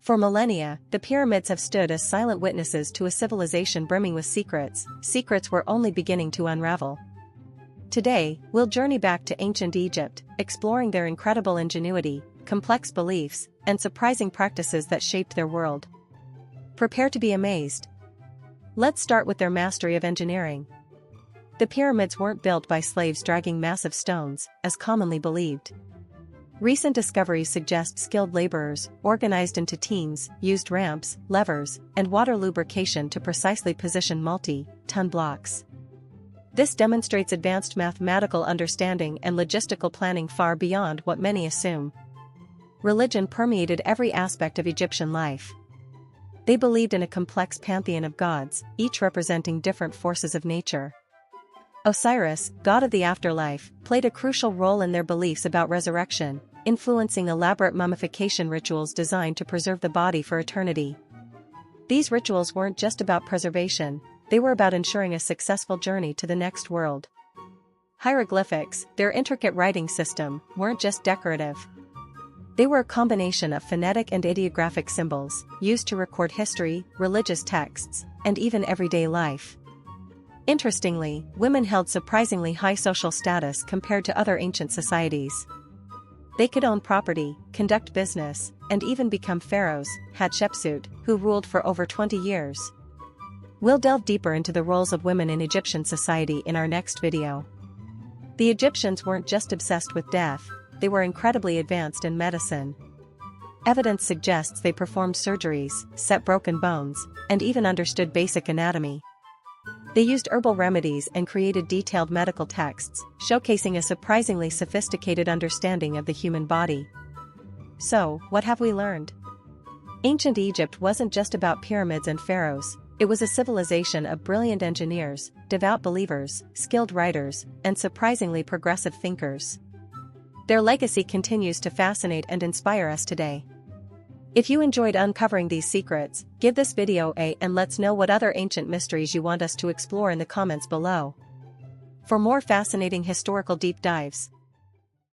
For millennia, the pyramids have stood as silent witnesses to a civilization brimming with secrets we're only beginning to unravel. Today, we'll journey back to ancient Egypt, exploring their incredible ingenuity, complex beliefs, and surprising practices that shaped their world. Prepare to be amazed. Let's start with their mastery of engineering. The pyramids weren't built by slaves dragging massive stones, as commonly believed. Recent discoveries suggest skilled laborers, organized into teams, used ramps, levers, and water lubrication to precisely position multi-ton blocks. This demonstrates advanced mathematical understanding and logistical planning far beyond what many assume. Religion permeated every aspect of Egyptian life. They believed in a complex pantheon of gods, each representing different forces of nature. Osiris, god of the afterlife, played a crucial role in their beliefs about resurrection, influencing elaborate mummification rituals designed to preserve the body for eternity. These rituals weren't just about preservation, they were about ensuring a successful journey to the next world. Hieroglyphics, their intricate writing system, weren't just decorative. They were a combination of phonetic and ideographic symbols, used to record history, religious texts, and even everyday life. Interestingly, women held surprisingly high social status compared to other ancient societies. They could own property, conduct business, and even become pharaohs, Hatshepsut, who ruled for over 20 years. We'll delve deeper into the roles of women in Egyptian society in our next video. The Egyptians weren't just obsessed with death, they were incredibly advanced in medicine. Evidence suggests they performed surgeries, set broken bones, and even understood basic anatomy. They used herbal remedies and created detailed medical texts, showcasing a surprisingly sophisticated understanding of the human body. So, what have we learned? Ancient Egypt wasn't just about pyramids and pharaohs, it was a civilization of brilliant engineers, devout believers, skilled writers, and surprisingly progressive thinkers. Their legacy continues to fascinate and inspire us today. If you enjoyed uncovering these secrets, give this video a and let's know what other ancient mysteries you want us to explore in the comments below. For more fascinating historical deep dives,